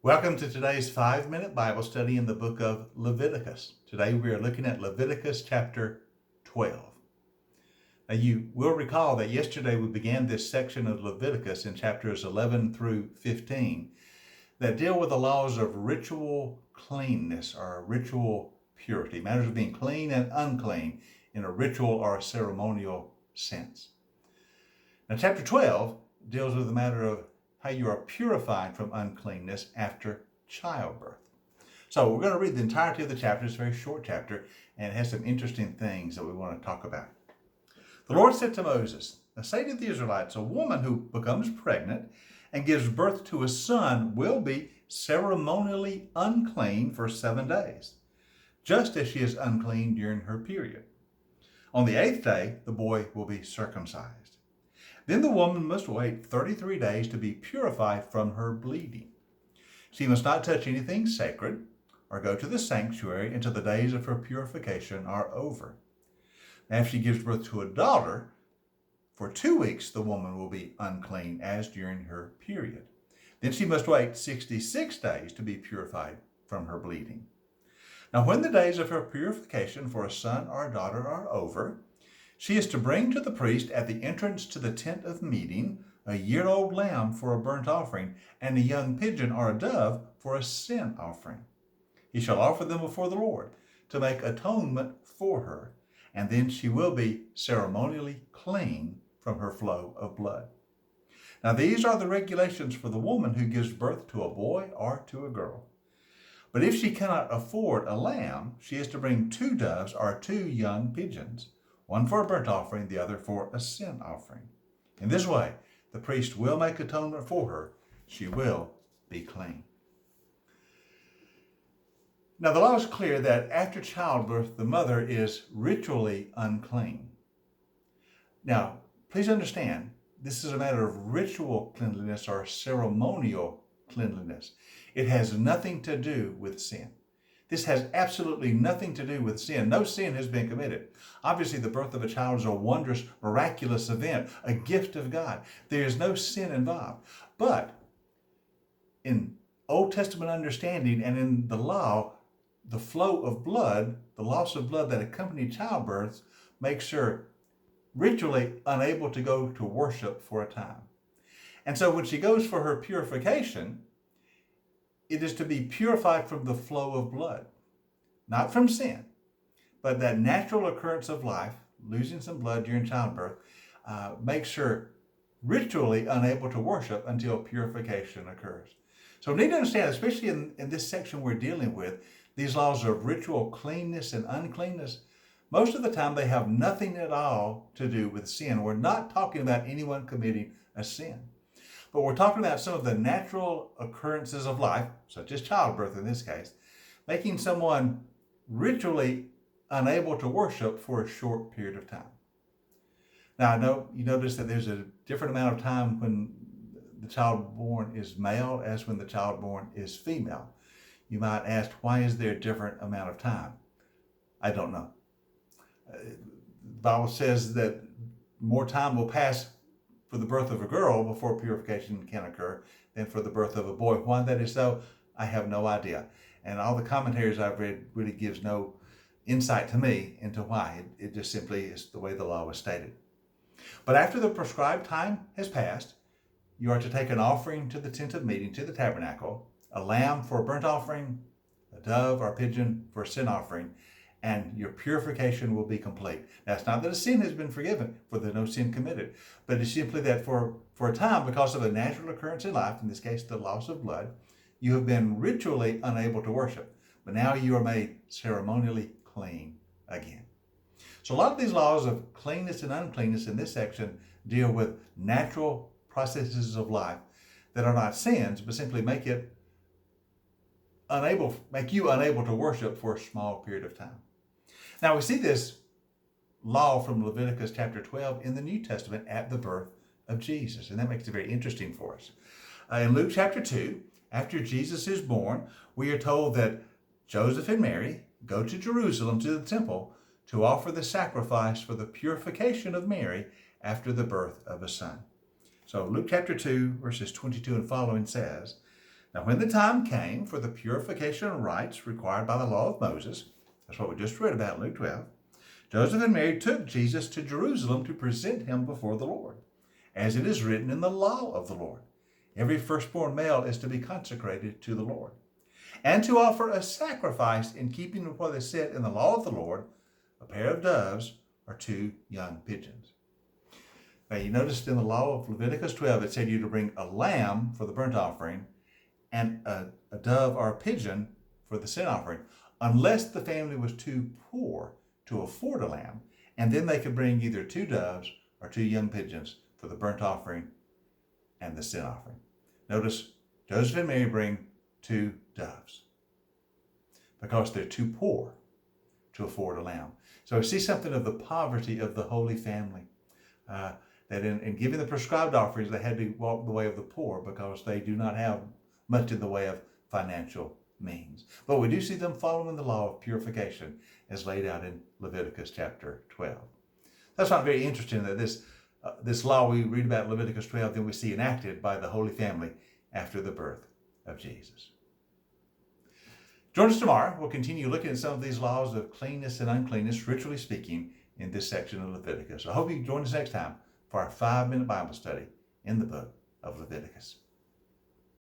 Welcome to today's 5-minute Bible study in the book of Leviticus. Today we are looking at Leviticus chapter 12. Now you will recall that yesterday we began this section of Leviticus in chapters 11 through 15 that deal with the laws of ritual cleanness or ritual purity, matters of being clean and unclean in a ritual or a ceremonial sense. Now chapter 12 deals with the matter of how you are purified from uncleanness after childbirth. So we're going to read the entirety of the chapter. It's a very short chapter, and it has some interesting things that we want to talk about. The Lord said to Moses, "Now say to the Israelites, a woman who becomes pregnant and gives birth to a son will be ceremonially unclean for 7 days, just as she is unclean during her period. On the 8th day, the boy will be circumcised. Then the woman must wait 33 days to be purified from her bleeding. She must not touch anything sacred or go to the sanctuary until the days of her purification are over. Now, if she gives birth to a daughter, for 2 weeks the woman will be unclean as during her period. Then she must wait 66 days to be purified from her bleeding. Now, when the days of her purification for a son or a daughter are over, she is to bring to the priest at the entrance to the tent of meeting a year-old lamb for a burnt offering and a young pigeon or a dove for a sin offering. He shall offer them before the Lord to make atonement for her, and then she will be ceremonially clean from her flow of blood. Now these are the regulations for the woman who gives birth to a boy or to a girl. But if she cannot afford a lamb, she is to bring 2 doves or 2 young pigeons, one for a burnt offering, the other for a sin offering. In this way, the priest will make atonement for her. She will be clean." Now, the law is clear that after childbirth, the mother is ritually unclean. Now, please understand, this is a matter of ritual cleanliness or ceremonial cleanliness. It has nothing to do with sin. This has absolutely nothing to do with sin. No sin has been committed. Obviously, the birth of a child is a wondrous, miraculous event, a gift of God. There is no sin involved. But in Old Testament understanding and in the law, the flow of blood, the loss of blood that accompanied childbirth, makes her ritually unable to go to worship for a time. And so when she goes for her purification, it is to be purified from the flow of blood, not from sin, but that natural occurrence of life, losing some blood during childbirth, makes her ritually unable to worship until purification occurs. So we need to understand, especially in this section we're dealing with, these laws of ritual cleanness and uncleanness, most of the time they have nothing at all to do with sin. We're not talking about anyone committing a sin. But we're talking about some of the natural occurrences of life, such as childbirth in this case, making someone ritually unable to worship for a short period of time. Now, I know you notice that there's a different amount of time when the child born is male as when the child born is female. You might ask, why is there a different amount of time? I don't know. The Bible says that more time will pass for the birth of a girl before purification can occur than for the birth of a boy. Why that is so, I have no idea. And all the commentaries I've read really gives no insight to me into why. It just simply is the way the law was stated. But after the prescribed time has passed, you are to take an offering to the tent of meeting, to the tabernacle, a lamb for a burnt offering, a dove or a pigeon for a sin offering, and your purification will be complete. Now, it's not that a sin has been forgiven, for there's no sin committed, but it's simply that for a time, because of a natural occurrence in life, in this case, the loss of blood, you have been ritually unable to worship, but now you are made ceremonially clean again. So a lot of these laws of cleanness and uncleanness in this section deal with natural processes of life that are not sins, but simply make you unable to worship for a small period of time. Now we see this law from Leviticus chapter 12 in the New Testament at the birth of Jesus, and that makes it very interesting for us. In Luke chapter 2, after Jesus is born, we are told that Joseph and Mary go to Jerusalem to the temple to offer the sacrifice for the purification of Mary after the birth of a son. So Luke chapter 2, verses 22 and following says, Now, when the time came for the purification rites required by the law of Moses, that's what we just read about in Luke 12, Joseph and Mary took Jesus to Jerusalem to present him before the Lord, as it is written in the law of the Lord. Every firstborn male is to be consecrated to the Lord, and to offer a sacrifice in keeping with what is said in the law of the Lord, a pair of doves or 2 young pigeons. Now, you noticed in the law of Leviticus 12, it said you to bring a lamb for the burnt offering and a dove or a pigeon for the sin offering, unless the family was too poor to afford a lamb, and then they could bring either 2 doves or 2 young pigeons for the burnt offering and the sin offering. Notice Joseph and Mary bring 2 doves because they're too poor to afford a lamb. So we see something of the poverty of the Holy Family. That in giving the prescribed offerings, they had to walk the way of the poor because they do not have much in the way of financial means. But we do see them following the law of purification as laid out in Leviticus chapter 12. That's not very interesting that this law we read about in Leviticus 12, then we see enacted by the Holy Family after the birth of Jesus. Join us tomorrow. We'll continue looking at some of these laws of cleanness and uncleanness, ritually speaking, in this section of Leviticus. I hope you can join us next time for our 5-minute Bible study in the book of Leviticus.